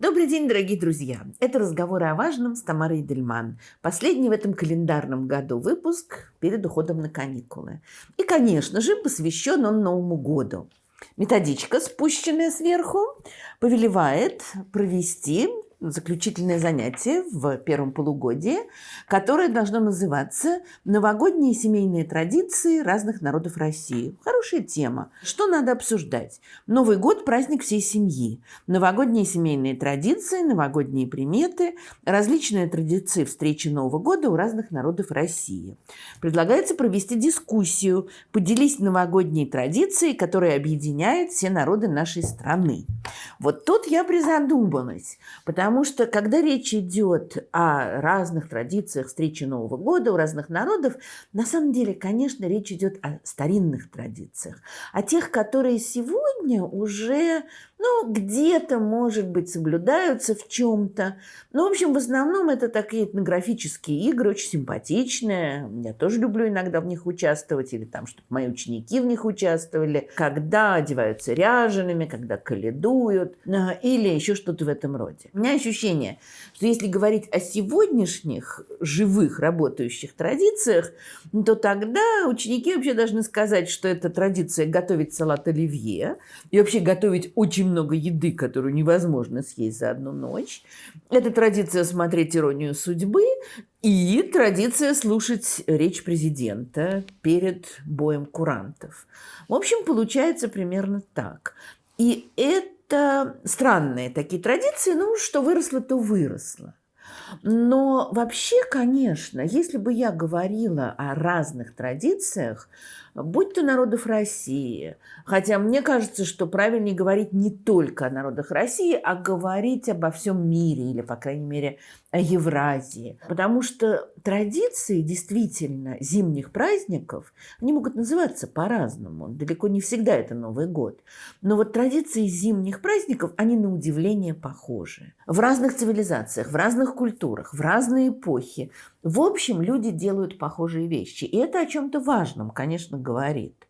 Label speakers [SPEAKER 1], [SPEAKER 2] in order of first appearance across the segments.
[SPEAKER 1] Добрый день, дорогие друзья! Это «Разговоры о важном» с Тамарой Дельман. Последний в этом календарном году выпуск перед уходом на каникулы. И, конечно же, посвящен он Новому году. Методичка, спущенная сверху, повелевает провести заключительное занятие в первом полугодии, которое должно называться «Новогодние семейные традиции разных народов России». Хорошая тема. Что надо обсуждать? Новый год – праздник всей семьи. Новогодние семейные традиции, новогодние приметы, различные традиции встречи Нового года у разных народов России. Предлагается провести дискуссию, поделить новогодние традиции, которые объединяют все народы нашей страны. Вот тут я призадумалась, потому что когда речь идет о разных традициях встречи Нового года у разных народов, на самом деле, конечно, речь идет о старинных традициях, о тех, которые сегодня уже, где-то, может быть, соблюдаются в чем-то. Но, в общем, в основном это такие этнографические игры, очень симпатичные. Я тоже люблю иногда в них участвовать, или там, чтобы мои ученики в них участвовали, когда одеваются ряжеными, когда каледуют, или еще что-то в этом роде. У меня ощущение, что если говорить о сегодняшних живых работающих традициях, то тогда ученики вообще должны сказать, что это традиция готовить салат оливье и вообще готовить очень много еды, которую невозможно съесть за одну ночь. Это традиция смотреть «Иронию судьбы» и традиция слушать речь президента перед боем курантов. В общем, получается примерно так. И это странные такие традиции, что выросло, то выросло. Но вообще, конечно, если бы я говорила о разных традициях, будь то народов России, хотя мне кажется, что правильнее говорить не только о народах России, а говорить обо всем мире или, по крайней мере, о Евразии. Потому что традиции действительно зимних праздников, они могут называться по-разному. Далеко не всегда это Новый год. Но вот традиции зимних праздников, они на удивление похожи. В разных цивилизациях, в разных культурах, в разные эпохи. В общем, люди делают похожие вещи. И это о чем-то важном, конечно, говорит.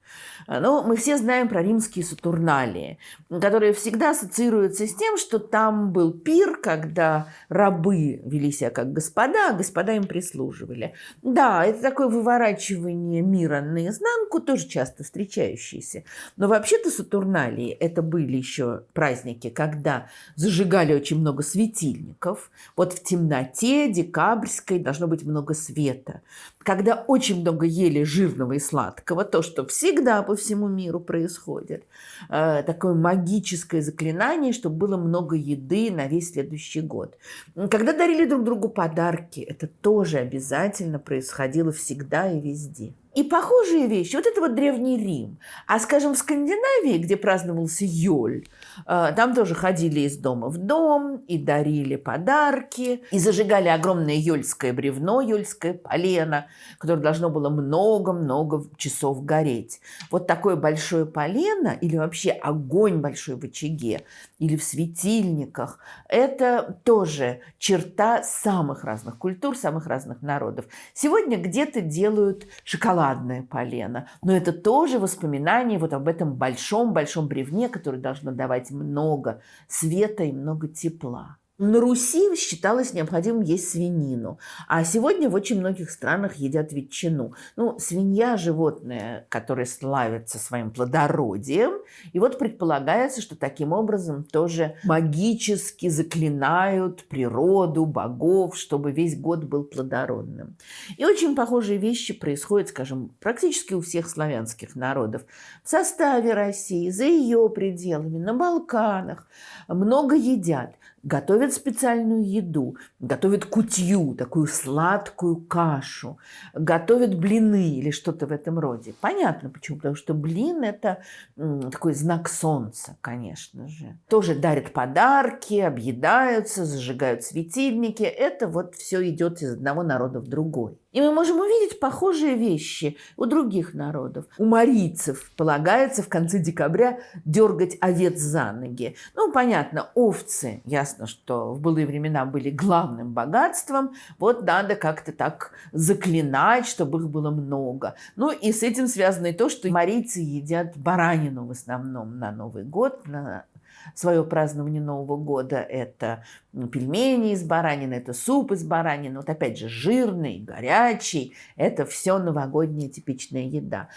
[SPEAKER 1] Но мы все знаем про римские сатурналии, которые всегда ассоциируются с тем, что там был пир, когда рабы вели себя как господа, а господа им прислуживали. Да, это такое выворачивание мира наизнанку, тоже часто встречающееся. Но вообще-то сатурналии это были еще праздники, когда зажигали очень много светильников. Вот в темноте декабрьской должно быть много света. Когда очень много ели жирного и сладкого, то, что всегда по всему миру происходит. Такое магическое заклинание, чтобы было много еды на весь следующий год. Когда дарили друг другу подарки, это тоже обязательно происходило всегда и везде. И похожие вещи, вот это вот Древний Рим. А, скажем, в Скандинавии, где праздновался Йоль, там тоже ходили из дома в дом и дарили подарки, и зажигали огромное йольское бревно, йольское полено, которое должно было много-много часов гореть. Вот такое большое полено или вообще огонь большой в очаге или в светильниках – это тоже черта самых разных культур, самых разных народов. Сегодня где-то делают шоколадное полено, но это тоже воспоминание вот об этом большом-большом бревне, которое должно давать много света и много тепла. На Руси считалось необходимым есть свинину, а сегодня в очень многих странах едят ветчину. Свинья – животное, которое славится своим плодородием, и вот предполагается, что таким образом тоже магически заклинают природу, богов, чтобы весь год был плодородным. И очень похожие вещи происходят, скажем, практически у всех славянских народов. В составе России, за ее пределами, на Балканах много едят. Готовят специальную еду, готовят кутью, такую сладкую кашу, готовят блины или что-то в этом роде. Понятно почему, потому что блин – это такой знак солнца, конечно же. Тоже дарят подарки, объедаются, зажигают светильники. Это вот все идет из одного народа в другой. И мы можем увидеть похожие вещи у других народов. У марийцев полагается в конце декабря дергать овец за ноги. Понятно, овцы, ясно, что в былые времена были главным богатством. Вот надо как-то так заклинать, чтобы их было много. И с этим связано и то, что марийцы едят баранину в основном на Новый год, на свое празднование Нового года. Это пельмени из баранины, это суп из баранины. Вот опять же, жирный, горячий. Это все новогодняя типичная еда.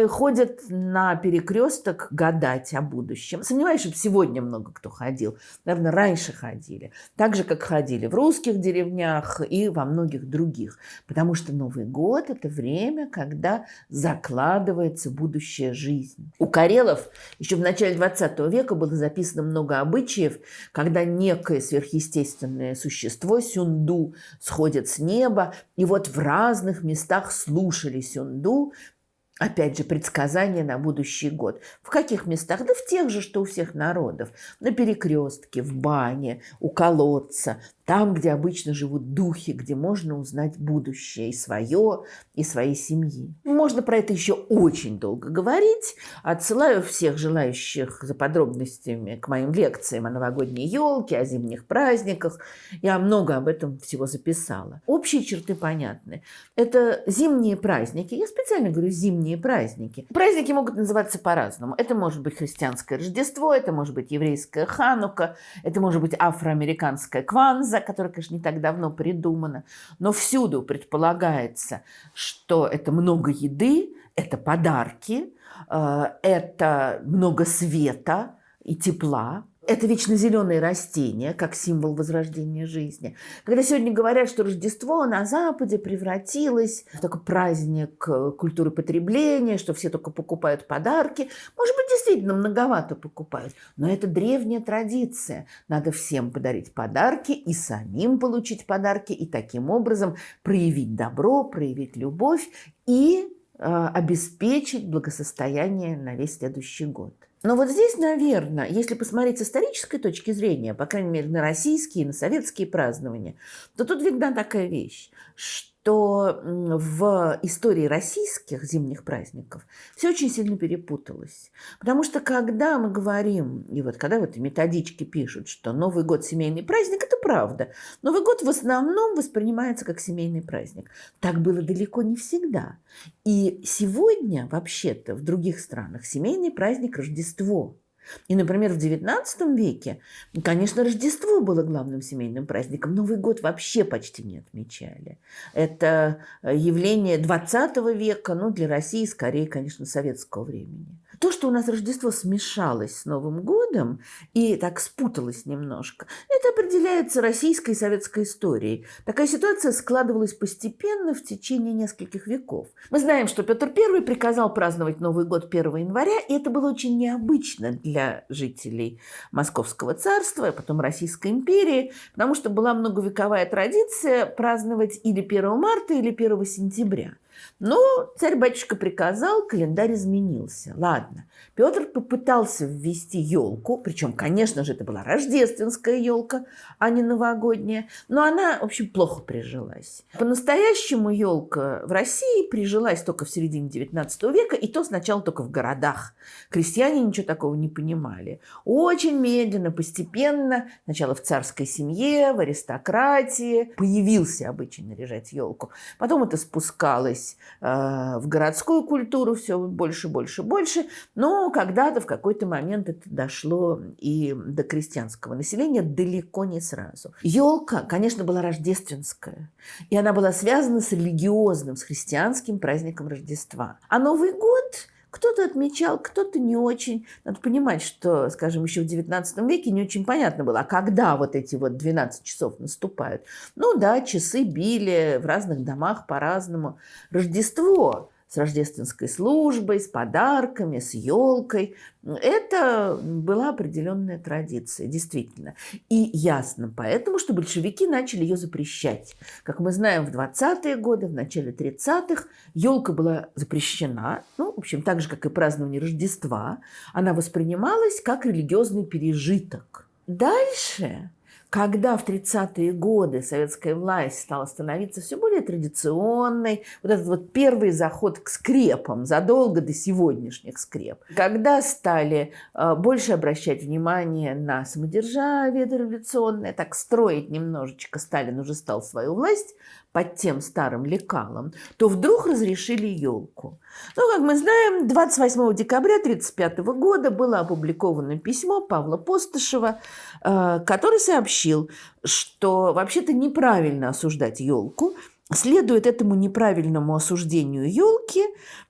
[SPEAKER 1] Ходят на перекресток гадать о будущем. Сомневаюсь, что сегодня много кто ходил. Наверное, раньше ходили. Так же, как ходили в русских деревнях и во многих других. Потому что Новый год – это время, когда закладывается будущая жизнь. У карелов еще в начале 20 века было записано много обычаев, когда некое сверхъестественное существо, сюнду, сходит с неба, и вот в разных местах слушали сюнду, опять же, предсказания на будущий год. В каких местах? Да в тех же, что у всех народов. На перекрестке, в бане, у колодца. Там, где обычно живут духи, где можно узнать будущее и свое, и своей семьи. Можно про это еще очень долго говорить. Отсылаю всех желающих за подробностями к моим лекциям о новогодней елке, о зимних праздниках. Я много об этом всего записала. Общие черты понятны. Это зимние праздники. Я специально говорю зимние праздники. Праздники могут называться по-разному. Это может быть христианское Рождество, это может быть еврейская Ханука, это может быть афроамериканская Кванза, которая, конечно, не так давно придумана. Но всюду предполагается, что это много еды, это подарки, это много света и тепла. Это вечно зеленые растения, как символ возрождения жизни. Когда сегодня говорят, что Рождество на Западе превратилось в такой праздник культуры потребления, что все только покупают подарки, может быть, действительно многовато покупают, но это древняя традиция. Надо всем подарить подарки и самим получить подарки, и таким образом проявить добро, проявить любовь и обеспечить благосостояние на весь следующий год. Но вот здесь, наверное, если посмотреть с исторической точки зрения, по крайней мере, на российские, на советские празднования, то тут видна такая вещь, что в истории российских зимних праздников все очень сильно перепуталось. Потому что когда мы говорим, и вот когда вот методички пишут, что Новый год – семейный праздник, это правда. Новый год в основном воспринимается как семейный праздник. Так было далеко не всегда. И сегодня, вообще-то, в других странах семейный праздник – Рождество. И, например, в XIX веке, конечно, Рождество было главным семейным праздником. Новый год вообще почти не отмечали. Это явление XX века, ну, для России скорее, конечно, советского времени. То, что у нас Рождество смешалось с Новым годом и так спуталось немножко, это определяется российской и советской историей. Такая ситуация складывалась постепенно в течение нескольких веков. Мы знаем, что Петр I приказал праздновать Новый год 1 января, и это было очень необычно для жителей Московского царства, а потом Российской империи, потому что была многовековая традиция праздновать или 1 марта, или 1 сентября. Но царь-батюшка приказал, календарь изменился. Ладно, Петр попытался ввести елку, причем, конечно же, это была рождественская елка, а не новогодняя, но она, в общем, плохо прижилась. По-настоящему елка в России прижилась только в середине XIX века, и то сначала только в городах. Крестьяне ничего такого не понимали. Очень медленно, постепенно, сначала в царской семье, в аристократии появился обычай наряжать елку. Потом это спускалось в городскую культуру все больше, больше, больше. Но когда-то в какой-то момент это дошло и до крестьянского населения далеко не сразу. Елка, конечно, была рождественская. И она была связана с религиозным, с христианским праздником Рождества. А Новый год кто-то отмечал, кто-то не очень. Надо понимать, что, скажем, еще в XIX веке не очень понятно было, а когда вот эти вот 12 часов наступают. Ну да, часы били в разных домах по-разному. Рождество с рождественской службой, с подарками, с елкой. Это была определенная традиция, действительно. И ясно поэтому, что большевики начали ее запрещать. Как мы знаем, в 20-е годы, в начале 30-х елка была запрещена. Ну, в общем, так же, как и празднование Рождества. Она воспринималась как религиозный пережиток. Дальше Когда в 30-е годы советская власть стала становиться все более традиционной, вот этот вот первый заход к скрепам, задолго до сегодняшних скреп, когда стали больше обращать внимание на самодержавие дореволюционное, так строить немножечко, Сталин уже стал свою власть под тем старым лекалом, то вдруг разрешили елку. Ну, как мы знаем, 28 декабря 1935 года было опубликовано письмо Павла Постышева, который сообщил, что вообще-то неправильно осуждать елку, следует этому неправильному осуждению елки,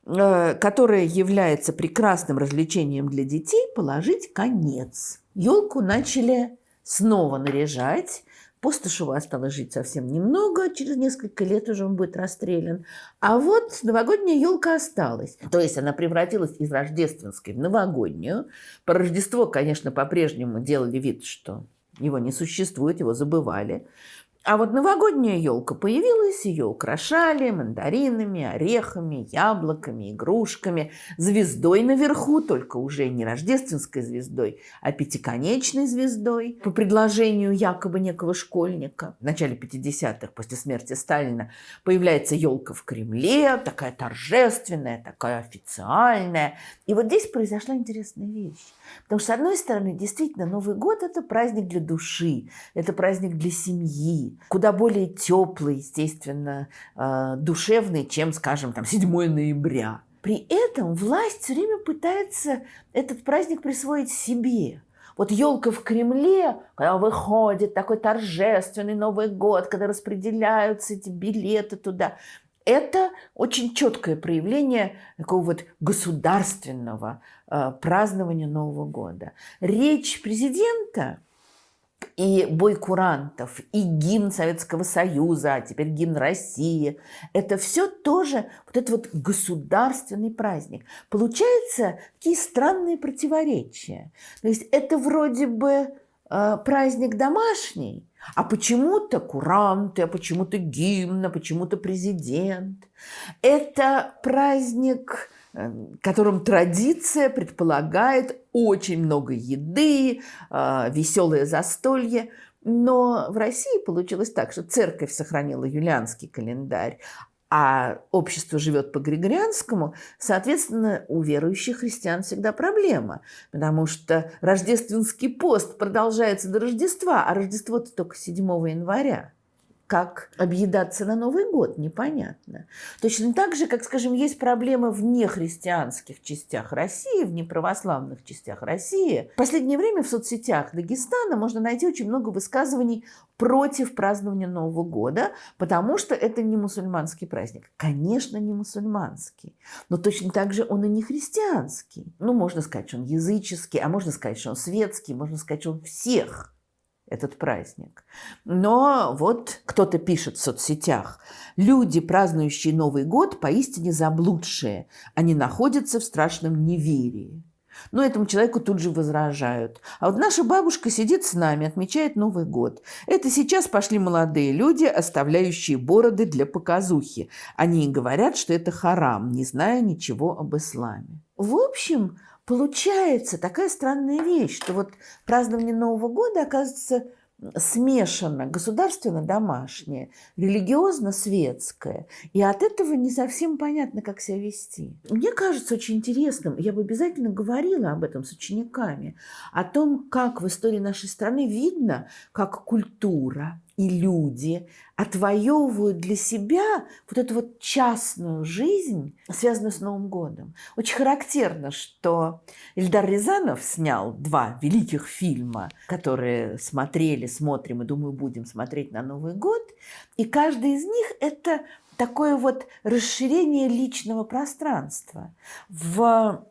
[SPEAKER 1] которая является прекрасным развлечением для детей, положить конец. Елку начали снова наряжать. Постышеву осталось жить совсем немного, через несколько лет уже он будет расстрелян. А вот новогодняя елка осталась. То есть она превратилась из рождественской в новогоднюю. По Рождество, конечно, по-прежнему делали вид, что его не существует, его забывали. А вот новогодняя елка появилась, ее украшали мандаринами, орехами, яблоками, игрушками, звездой наверху, только уже не рождественской звездой, а пятиконечной звездой. По предложению якобы некого школьника в начале 50-х, после смерти Сталина, появляется елка в Кремле, такая торжественная, такая официальная. И вот здесь произошла интересная вещь. Потому что, с одной стороны, действительно, Новый год – это праздник для души, это праздник для семьи, куда более теплый, естественно, душевный, чем, скажем, там, 7 ноября. При этом власть все время пытается этот праздник присвоить себе. Вот елка в Кремле, когда выходит такой торжественный Новый год, когда распределяются эти билеты туда, это очень четкое проявление такого вот государственного празднования Нового года. Речь президента и бой курантов, и гимн Советского Союза, а теперь гимн России – это все тоже вот этот вот государственный праздник. Получаются такие странные противоречия. То есть это вроде бы праздник домашний, а почему-то куранты, а почему-то гимн, а почему-то президент. Это праздник, в котором традиция предполагает очень много еды, веселое застолье. Но в России получилось так, что церковь сохранила юлианский календарь, а общество живет по григорианскому, соответственно, у верующих христиан всегда проблема, потому что рождественский пост продолжается до Рождества, а Рождество-то только 7 января. Как объедаться на Новый год, непонятно. Точно так же, как, скажем, есть проблемы в нехристианских частях России, в неправославных частях России. В последнее время в соцсетях Дагестана можно найти очень много высказываний против празднования Нового года, потому что это не мусульманский праздник. Конечно, не мусульманский, но точно так же он и не христианский. Ну, можно сказать, что он языческий, а можно сказать, что он светский, можно сказать, что он всех. Этот праздник. Но вот кто-то пишет в соцсетях: люди, празднующие Новый год, поистине заблудшие. Они находятся в страшном неверии. Но этому человеку тут же возражают: а вот наша бабушка сидит с нами, отмечает Новый год. Это сейчас пошли молодые люди, оставляющие бороды для показухи. Они и говорят, что это харам, не зная ничего об исламе. В общем, получается такая странная вещь, что вот празднование Нового года оказывается смешано государственно-домашнее, религиозно-светское. И от этого не совсем понятно, как себя вести. Мне кажется очень интересным, я бы обязательно говорила об этом с учениками, о том, как в истории нашей страны видно, как культура и люди отвоевывают для себя вот эту вот частную жизнь, связанную с Новым годом. Очень характерно, что Эльдар Рязанов снял 2 великих фильма, которые смотрим и, думаю, будем смотреть на Новый год. И каждый из них – это такое вот расширение личного пространства. В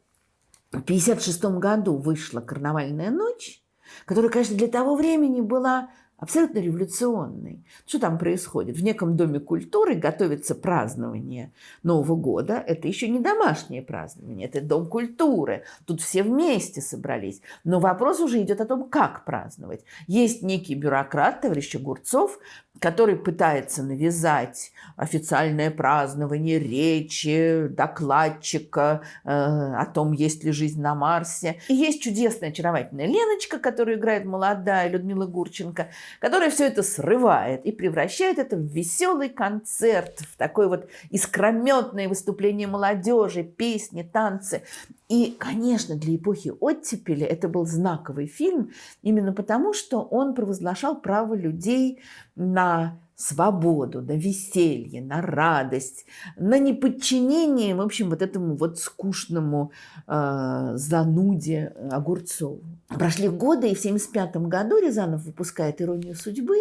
[SPEAKER 1] 1956 году вышла «Карнавальная ночь», которая, конечно, для того времени была абсолютно революционный. Что там происходит? В неком доме культуры готовится празднование Нового года. Это еще не домашнее празднование, это дом культуры. Тут все вместе собрались. Но вопрос уже идет о том, как праздновать. Есть некий бюрократ, товарищ Огурцов, который пытается навязать официальное празднование, речи докладчика о том, есть ли жизнь на Марсе. И есть чудесная, очаровательная Леночка, которую играет молодая Людмила Гурченко, которая все это срывает и превращает это в веселый концерт, в такое вот искрометное выступление молодежи, песни, танцы. И, конечно, для эпохи оттепели это был знаковый фильм именно потому, что он провозглашал право людей на свободу, на веселье, на радость, на неподчинение, в общем, вот этому вот скучному зануде Огурцову. Прошли годы, и в 1975 году Рязанов выпускает «Иронию судьбы»,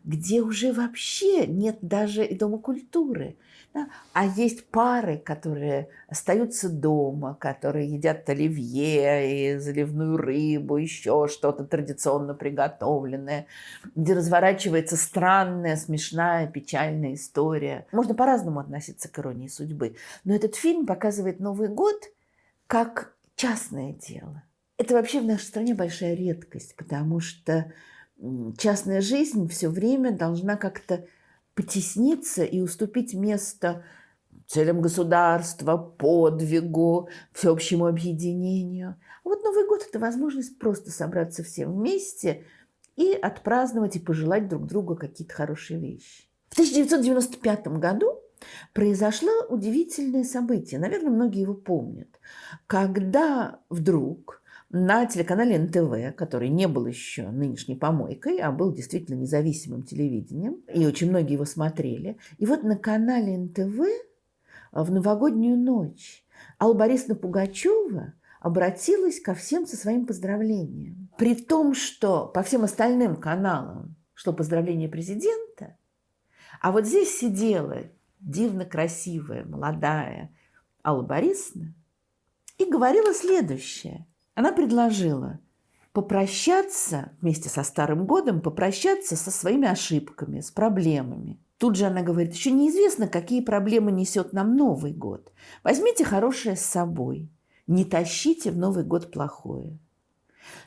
[SPEAKER 1] где уже вообще нет даже и Дома культуры. Да? А есть пары, которые остаются дома, которые едят оливье и заливную рыбу, еще что-то традиционно приготовленное, где разворачивается странная, смешная, печальная история. Можно по-разному относиться к «Иронии судьбы», но этот фильм показывает Новый год как частное дело. Это вообще в нашей стране большая редкость, потому что частная жизнь все время должна как-то потесниться и уступить место целям государства, подвигу, всеобщему объединению. А вот Новый год – это возможность просто собраться всем вместе и отпраздновать и пожелать друг другу какие-то хорошие вещи. В 1995 году произошло удивительное событие, наверное, многие его помнят, когда вдруг на телеканале НТВ, который не был еще нынешней помойкой, а был действительно независимым телевидением, и очень многие его смотрели. И вот на канале НТВ в новогоднюю ночь Алла Борисовна Пугачева обратилась ко всем со своим поздравлением. При том, что по всем остальным каналам шло поздравление президента, а вот здесь сидела дивно красивая, молодая Алла Борисовна и говорила следующее. Она предложила попрощаться вместе со Старым годом, попрощаться со своими ошибками, с проблемами. Тут же она говорит, еще неизвестно, какие проблемы несет нам Новый год. Возьмите хорошее с собой, не тащите в Новый год плохое.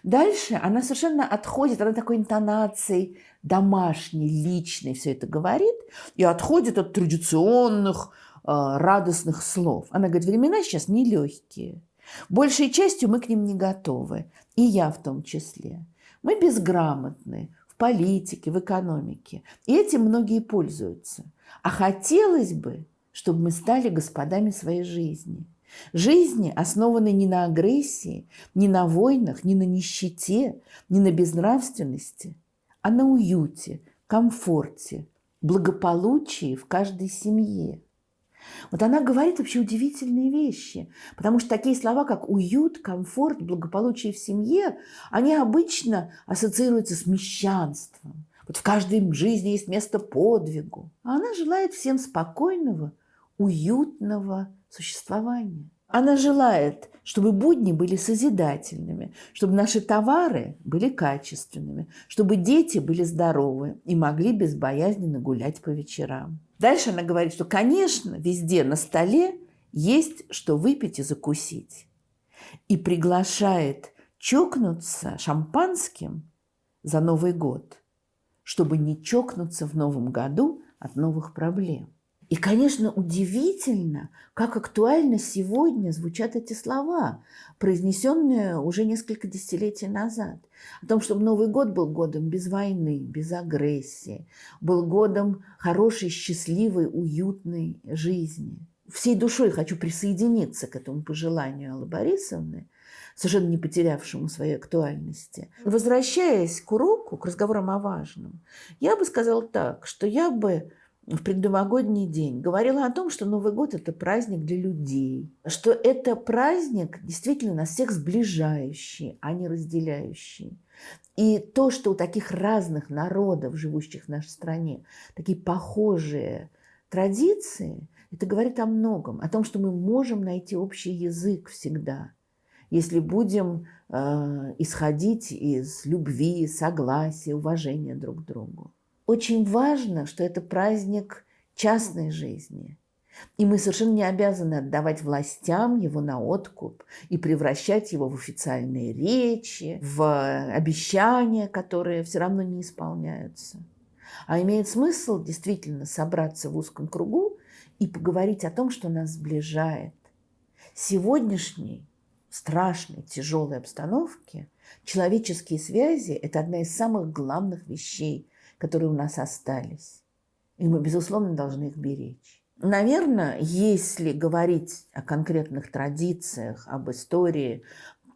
[SPEAKER 1] Дальше она совершенно отходит, она такой интонацией домашней, личной все это говорит и отходит от традиционных радостных слов. Она говорит, времена сейчас нелегкие. Большей частью мы к ним не готовы, и я в том числе. Мы безграмотны в политике, в экономике, и этим многие пользуются. А хотелось бы, чтобы мы стали господами своей жизни. Жизни, основанной не на агрессии, не на войнах, не на нищете, не на безнравственности, а на уюте, комфорте, благополучии в каждой семье. Вот она говорит вообще удивительные вещи, потому что такие слова, как уют, комфорт, благополучие в семье, они обычно ассоциируются с мещанством. Вот в каждой жизни есть место подвигу. А она желает всем спокойного, уютного существования. Она желает, чтобы будни были созидательными, чтобы наши товары были качественными, чтобы дети были здоровы и могли безбоязненно гулять по вечерам. Дальше она говорит, что, конечно, везде на столе есть что выпить и закусить. И приглашает чокнуться шампанским за Новый год, чтобы не чокнуться в Новом году от новых проблем. И, конечно, удивительно, как актуально сегодня звучат эти слова, произнесенные уже несколько десятилетий назад. О том, чтобы Новый год был годом без войны, без агрессии, был годом хорошей, счастливой, уютной жизни. Всей душой хочу присоединиться к этому пожеланию Аллы Борисовны, совершенно не потерявшему своей актуальности. Возвращаясь к уроку, к разговорам о важном, я бы сказала так, что я бы в предновогодний день говорила о том, что Новый год – это праздник для людей, что это праздник действительно нас всех сближающий, а не разделяющий. И то, что у таких разных народов, живущих в нашей стране, такие похожие традиции, это говорит о многом, о том, что мы можем найти общий язык всегда, если будем исходить из любви, согласия, уважения друг к другу. Очень важно, что это праздник частной жизни. И мы совершенно не обязаны отдавать властям его на откуп и превращать его в официальные речи, в обещания, которые все равно не исполняются. А имеет смысл действительно собраться в узком кругу и поговорить о том, что нас сближает. Сегодняшний страшной, тяжелой обстановке человеческие связи – это одна из самых главных вещей, которые у нас остались. И мы, безусловно, должны их беречь. Наверное, если говорить о конкретных традициях, об истории,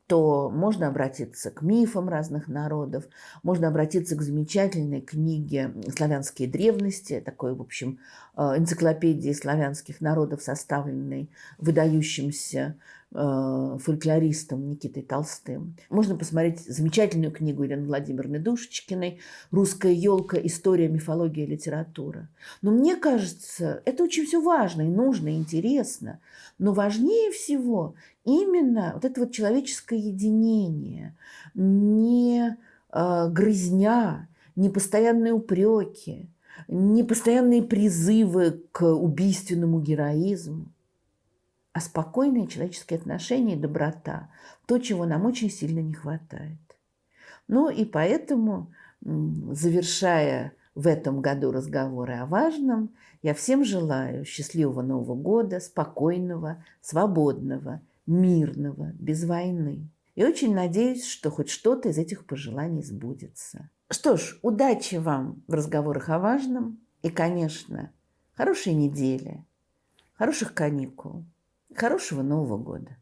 [SPEAKER 1] то можно обратиться к мифам разных народов, можно обратиться к замечательной книге «Славянские древности», такой, в общем, энциклопедии славянских народов, составленной выдающимся фольклористом Никитой Толстым. Можно посмотреть замечательную книгу Елены Владимировны Душечкиной «Русская елка. История, мифология, литература». Но мне кажется, это очень все важно и нужно, и интересно. Но важнее всего именно вот это вот человеческое единение, не грызня, не постоянные упреки, не постоянные призывы к убийственному героизму, а спокойные человеческие отношения и доброта – то, чего нам очень сильно не хватает. Ну и поэтому, завершая в этом году разговоры о важном, я всем желаю счастливого Нового года, спокойного, свободного, мирного, без войны. И очень надеюсь, что хоть что-то из этих пожеланий сбудется. Что ж, удачи вам в разговорах о важном и, конечно, хорошей недели, хороших каникул, хорошего Нового года.